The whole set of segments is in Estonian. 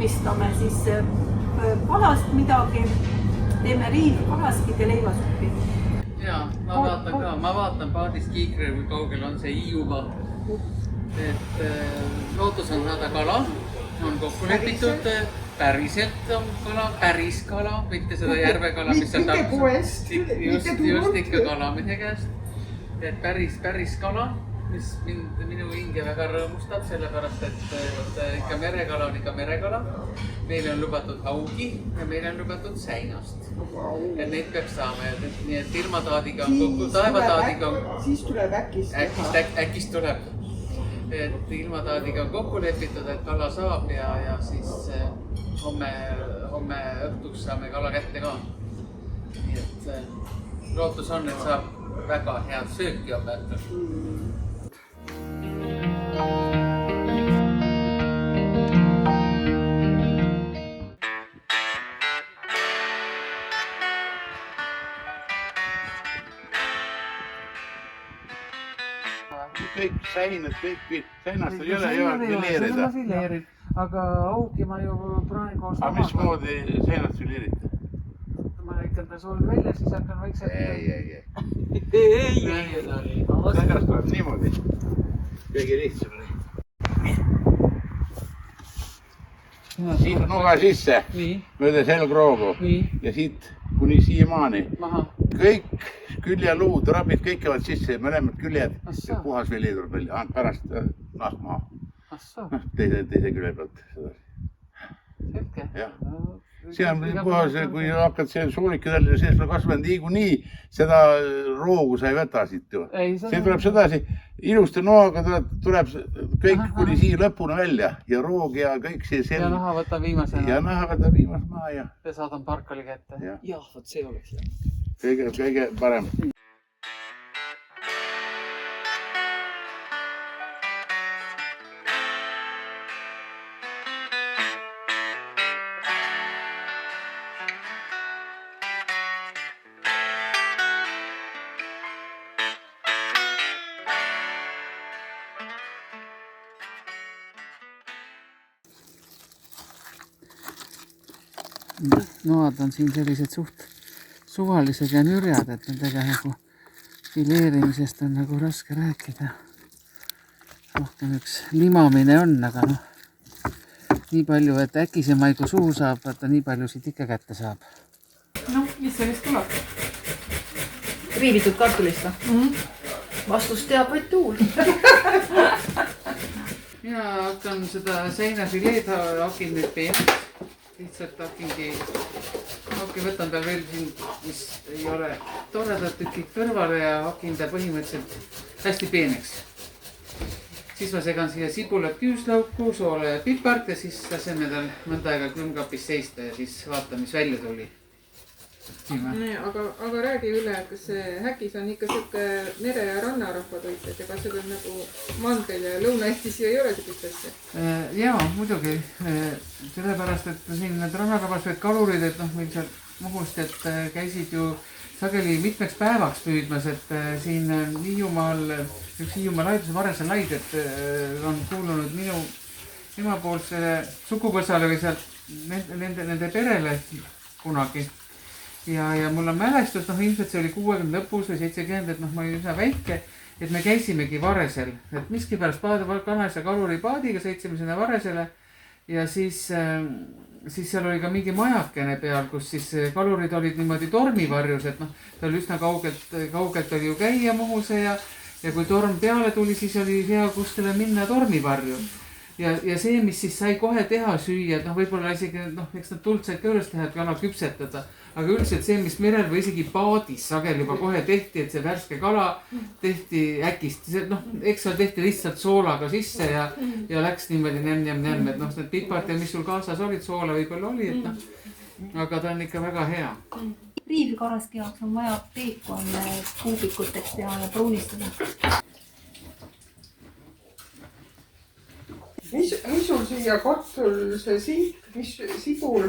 valmistame siis kalast midagi, teeme riivkalaskid ja leivasuppi. Jaa, ma vaatan paadist kiikri, kui kaugel on see Hiiumaa. Et lootus on saada kala, on kokku lepitud, päriselt on kala, päris kala, mitte seda järvekala, mis on poest, just ikka kalamehe käest. Et päris kala, mis minu hinge väga rõõmustab, sellepärast et ikka merekala on ikka merekala. Meile on lubatud haugi ja meile on lubatud säinast. Et neid peaks saama, nii et ilmataadiga on kokku, taevataadiga on... Siis tuleb äkist teha. Äkist tuleb. Et ilmataadiga on kokku lepitud, et kala saab ja siis homme õhtuks saame kala kätte ka. Nii et lootus on, et saab väga head sööki homme õhtul. Kõik säinad, kõik säinast ei ole fileerida. Aga auki ma ju praegu... Aga mismoodi säinast fileerida? Ma lõikan ta sul välja, siis hakkan vaikselt... Ei. Säinast tuleb niimoodi. Kõige lihtsam. Siit nuga sisse, mööda selgroogu ja siit kuni siiamaani. Kõik küljeluud, trabid, kõik käivad sisse, mõlemad küljed ja puhas vili tuleb välja, pärast nahk maha. Teise külje pealt. Selge. See on puhas, kui hakkad see soolikad sees kasvanud nii, seda roogu sa ei võta siit ju. See tuleb sedasi, ilusti noaga tuleb kõik kuni siia lõpuna välja ja roog ja kõik see... Ja naha võtab viimasena. Ja naha võtab viimas maa ja... Ja saadan parkali kätte. Jah, võt see oleks jah. Kõige parem. Noad on siin sellised suht suvalised ja nürjad, et nendega nagu fileerimisest on nagu raske rääkida. Rohkem üks limamine on, aga nii palju, et äkki see maigu suhu saab, vaata nii palju siit ikka kätte saab. Mis sellest tuleb? Riivitud kartulista. Vastus teab vaid tuul. Mina hakkan seda seinafileed hakin nüüd peeneks. Lihtsalt hakingi võtan ta veel siin, mis ei ole toredad tükid kõrvale ja hakin ta põhimõtteliselt hästi peeneks. Siis ma segan siia sibulat, küüslauku, soola ja pipart ja siis laseme tal mõnda aega külmkapis seista ja siis vaata, mis välja tuli. Aga räägi üle, kas see häkis on ikka siuke mere- ja rannarahva toit, et ega seda nagu mandril ja Lõuna-Eestis ei ole siukest asja? Jaa, muidugi. Sellepärast, et siin need rannarahvased kalurid, et meil seal Muhust, et käisid ju sageli mitmeks päevaks püüdmas, et siin Hiiumaal, üks Hiiumaa laiduse Varese laid, et on kuulunud minu emapoolsele sugupõsale või sealt nende perele kunagi. Ja mul on mälestus, ilmselt see oli 60 lõpus või 70, et ma olin üsna väike, et me käisimegi Varesel. Et miski pärast kanas ja kaluri paadiga sõitsime sinna Varesele ja siis seal oli ka mingi majakene peal, kus siis kalurid olid niimoodi tormivarjus, et ta oli üsna kaugelt oli ju käia Muhuse ja kui torm peale tuli, siis oli hea kuskile minna tormivarju. Ja see, mis siis sai kohe teha süüa, et võib-olla isegi, eks nad tuld said kõrvast teha, et kala küpsetada. Aga üldiselt see, mis merel või isegi paadis sagel juba kohe tehti, et see värske kala tehti äkist. Eks seal tehti lihtsalt soolaga sisse ja läks niimoodi nämm, et need pipart ja mis sul kaasas olid, soola võib-olla oli, aga ta on ikka väga hea. Riivkaraski jaoks on vaja peekon kuubikuteks ja pruunistada. Mis sul siia kartul, see siit, mis sibul?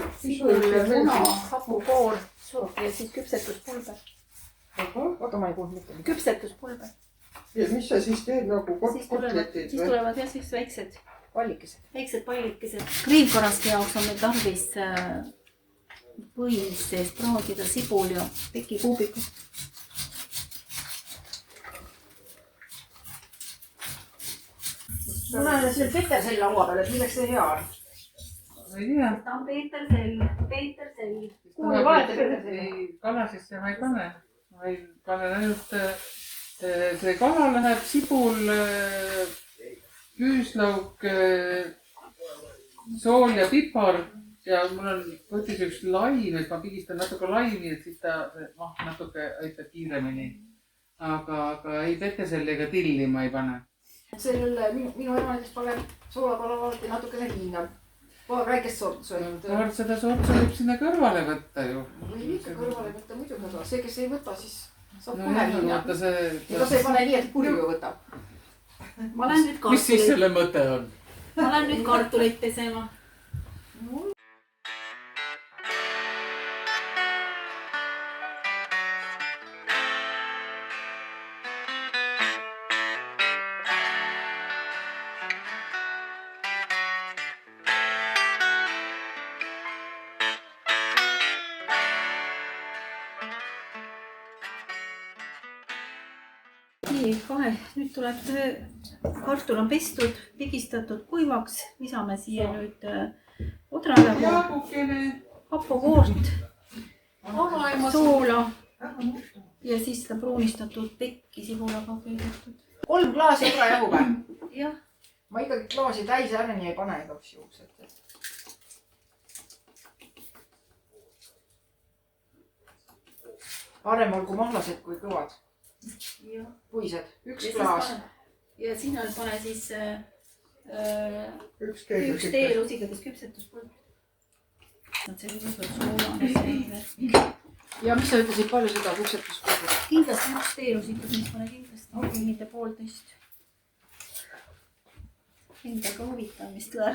Muna, hapukoor ja siis küpsetuspulber. Oota, ma ei kuulnud mitte. Küpsetuspulber. Ja mis sa siis teed nagu kotlетid? Siis tulevad jah siis väiksed pallikesed. väiksed pallikesed. Kriivkaraski jaoks on meil tarvis võis sees praadida sibul ja tekikuubikud. Ma näen selle Petersell laua peal, et milleks see hea on? ma ei tea. ta on Peetersell. Kuule, valeta Peterselli. Kala sisse ma ei pane. Ma panen ainult see kala läheb, sibul, küüslauk, sool ja pipar ja mul on võttis üks laim, et ma pigistan natuke laimi, et siis ta natuke aitab kiiremini. Aga ei Peterselli ega tilli ma ei pane. Sellele minu ema näiteks paneb soolapala alati natukene viina. Väikest sortu söönud. Seda sortu võib sinna kõrvale võtta ju. Või ikka kõrvale võtta muidugi, aga see, kes ei võta, siis saab kohe viina. Ega see ei pane nii, et purju võtab. Ma lähen nüüd mis siis selle mõte on? Ma lähen nüüd kartulit pesema. Nii, nüüd tuleb kartul on pestud, pigistatud kuivaks, lisame siia nüüd odrale hapukoort, soola ja siis seda pruunistatud pekki sibulaga keedetud. 3 klaasi odrajahu või? Jah. Ma ikkagi klaasi täis ärni ei pane igaks juhuks. Parem olgu mahlased kui kõvad. Puised, 1 klaas. Ja sinna pane siis üks teelusikades küpsetuspulbrit. Ja mis sa ütlesid, palju seda küpsetuspulbrit? Kindlasti 1 teelusikas, mis pane kindlasti, mitte 1,5. Endaga huvitamist või?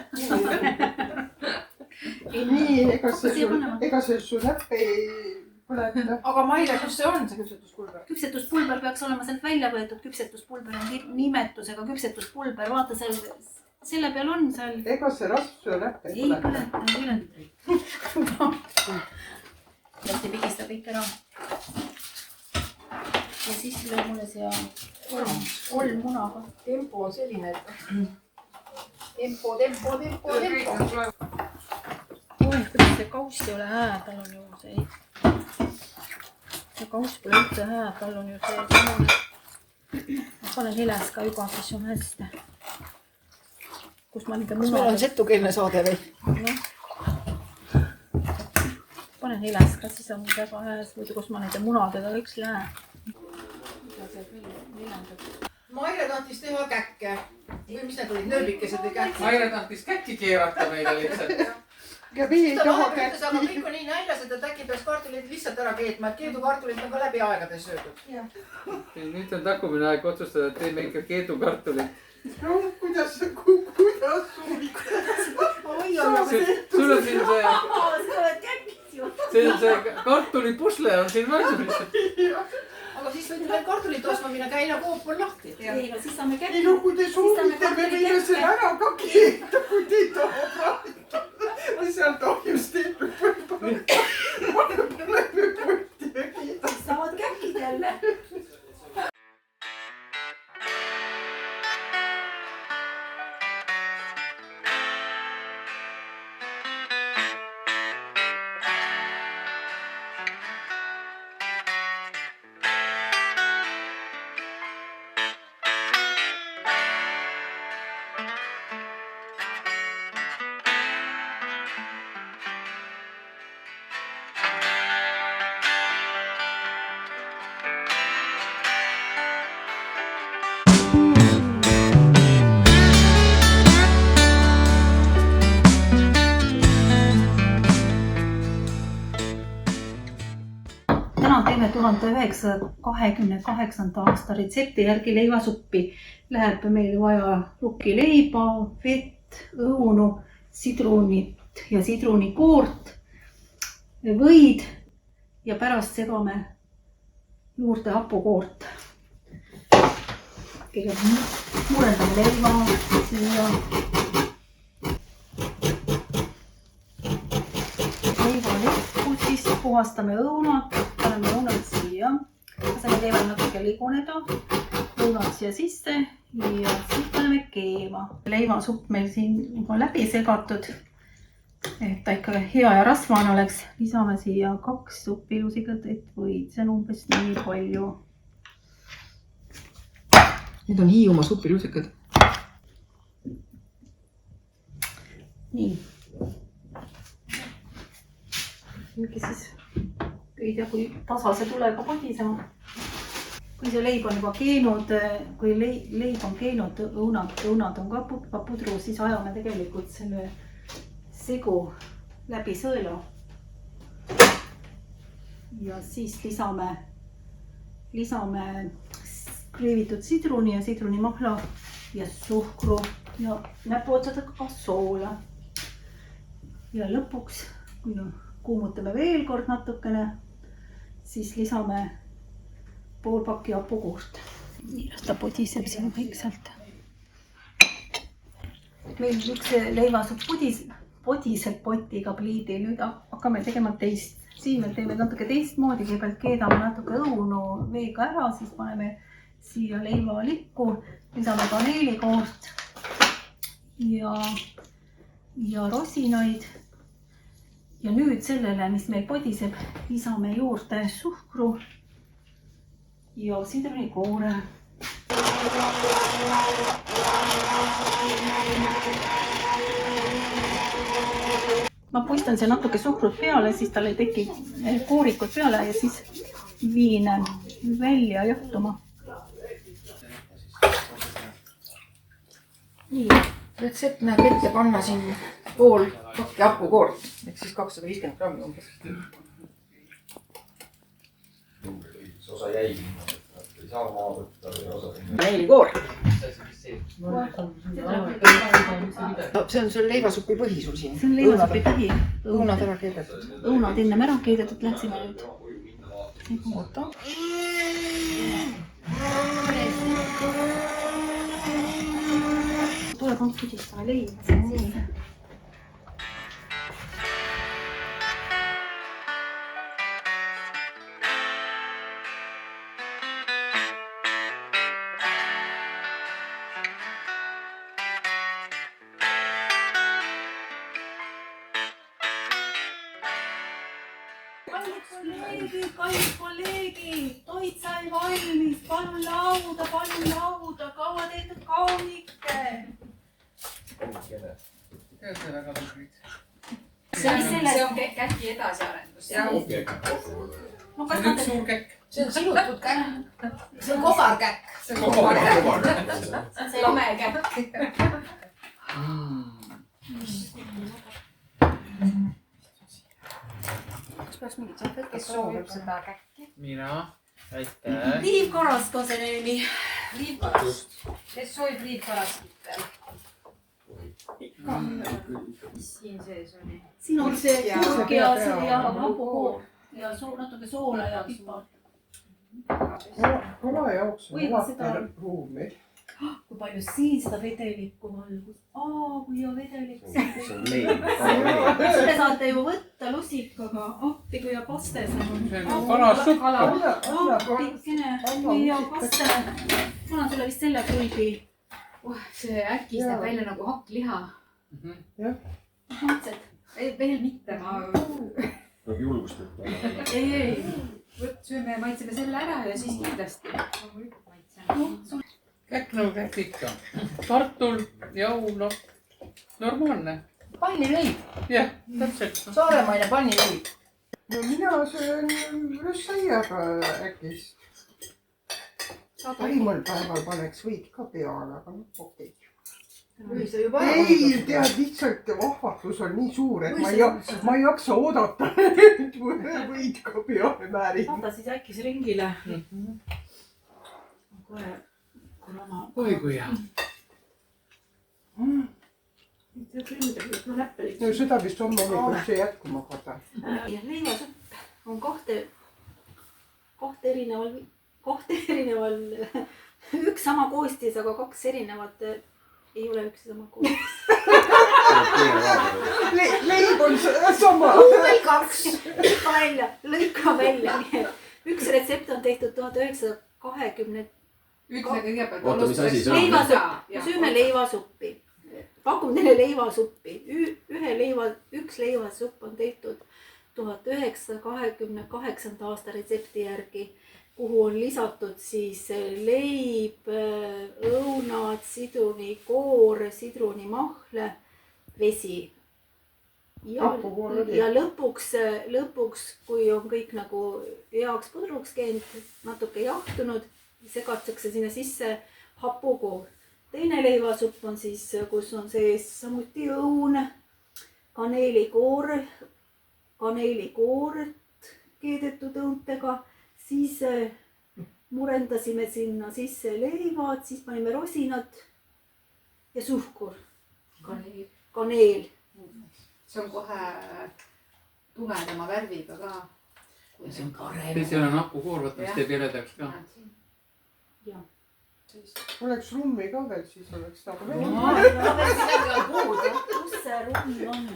Nii, ega see su läpp ei põleta. Aga Maire, kus see on, see küpsetuspulber? Küpsetuspulber peaks olema sealt välja võetud. Küpsetuspulber on nimetusega küpsetuspulber. Vaata, selle peal on seal. Ega see rasv su läpp ei põleta. Ei põleta. Lähti pigistab kõik ära. Ja siis tuleb mulle siia 3 munaga. Tempo on selline, et... Tempo. Oi, kuidas see kauss ei ole hää, tal on ju see... See kauss pole üldse hää, tal on ju see... Ma panen heles ka juba, siis on hästi. Kus ma nende munade... Kas meil on setukeelne saade või? Panen heles ka, siis on väga hääs, muidu kus ma nende munadega üks lähe. Maire tahtis teha käkke. Või mis need olid, nööbikesed või käkke? Maire tahtis käkki keerata meile lihtsalt. Ja meie ei taha kätte. Aga kõik on nii näljased, et äkki peaks kartulid lihtsalt ära keetma, et keedukartulid on ka läbi aegade söödud. Nüüd on tagumine aeg otsustada, et teeme ikka keedukartulit. No, kuidas Sul on siin see kartulipusle on siin valmis. Aga siis võid veel kartulit ostma minna, käina koop on lahti. Ei, no siis saame kätte. Ei, no kui te soovite, me võime selle ära ka keeta, kui te ei taha praegu. Seal tohjus tehtud võib-olla. Paneme putti ja keeta. Siis saavad käkid jälle. Teeme 1928. aasta retsepti järgi leivasuppi. Läheb meil vaja rukkileiba, vett, õunu, sidrunit ja sidrunikoort, võid ja pärast segame juurde hapukoort. Kõigepealt murendame leiva siia. siis puhastame õunad, paneme õunad siia. Laseme keeval natuke liguneda, õunad siia sisse ja siis paneme keema. Leivasupp meil siin juba läbi segatud, et ta ikka hea ja rasvane oleks. Lisame siia 2 suppilusikat, et võid, see on umbes nii palju. Need on Hiiumaa suppilusikad. Nii. Mingi siis ei tea, kui tasa see tulega podisema. Kui see leib on juba keenud, kui leib on keenud, õunad on ka pudru, siis ajame tegelikult selle segu läbi sõela. Ja siis lisame kriivitud sidruni ja sidrunimahla ja suhkru ja näpuotsadega ka soola. Ja lõpuks, kui kuumutame veel kord natukene, siis lisame pool pakki hapukoort. Nii, las ta podiseb siin vaikselt. Meil üks leivasupp podiseb potiga pliidi. Nüüd hakkame tegema teist. Siin me teeme natuke teistmoodi. Kõigepealt keedame natuke õunu veega ära, siis paneme siia leivalikku, lisame kaneelikoort ja rosinaid. Ja nüüd sellele, mis meil podiseb, lisame juurde suhkru ja sidrunikoore. Ma puistan see natuke suhkrut peale, siis tal ei teki koorikud peale ja siis viin välja jahtuma. Nii, retsept näeb ette panna siin pool pakki hapukoort, ehk siis 250 grammi umbes. Osa jäi, ei saa maa võtta või osa... Kaneelikoor. See on sul leivasupi põhi sul siin. See on leivasupi põhi. Õunad ära keedetud. Õunad ennem ära keedetud, läksime nüüd. Oota. Tuleb on pudistame leiva. Kallid kolleegid, toit sai valmis, palun lauda, kaua tehtud kaunike. Teate väga tublit. See on käki edasiarendus. See on üks suur käkk. See on silutud käkk. See on kobarkäkk. See on kobar. See on see lame käkk. Kas mingit salvet, kes soovib seda käkki? Mina, aitäh. Liivkarask on see nimi. Liivkarask. Kes soovib liivkaraskit veel? Mis siin sees oli? Siin on see kurk ja hapukoor ja natuke soola ja pipar. Kala jaoks on alati ruumi. Kui palju siin seda vedelikku valgus. Kui hea vedelik. See on leib. Selle saate ju võtta lusikaga appi, kui ja pastes. See on kalassupp. Appikene, kui ja paste. Ma annan sulle vist selle külgi. See äkki näeb välja nagu hakkliha. Maitsed. Veel mitte, ma... Peab julgust võtta. Ei. Sööme ja maitseme selle ära ja siis kindlasti. Käkk nagu käkk ikka. Kartul, jahu, normaalne. Pannileib. Jah, täpselt. Saaremaine pannileib. No mina söön röstsaiaga äkist. Parimal päeval paneks võid ka peale, aga okei. Ei, tead, lihtsalt vahvatlus on nii suur, et ma ei jaksa oodata, et võid ka peale määrida. Saada siis äkki see ringile. Oi kui hea. No seda vist on mõnikord see jätkuma korda. Leivasupp on koht erineval, üks sama koostis, aga 2 erinevat ei ole üks sama koostis. leib on sama . või 2 , lõika välja . üks retsept on tehtud 1920 . ütle kõigepealt . Oota, mis asi see on? leivasupp , süüme leivasuppi . pakun teile leivasuppi . üks leivasupp on tehtud 1928. aasta retsepti järgi , kuhu on lisatud siis leib , õunad , sidrunikoor , sidrunimahl , vesi . ja lõpuks , kui on kõik nagu heaks pudruks käinud , natuke jahtunud , segatakse sinna sisse hapukoor . teine leivasupp on siis , kus on sees samuti õun , kaneelikoort keedetud õuntega , siis murendasime sinna sisse leivad , siis panime rosinad ja suhkur , kaneel . see on kohe tumedama värviga ka . see on parem . siis ei ole hapukoor , vaata mis teeb jäledaks ka . oleks rummi ka veel , siis oleks nagu . kus see rumm on ?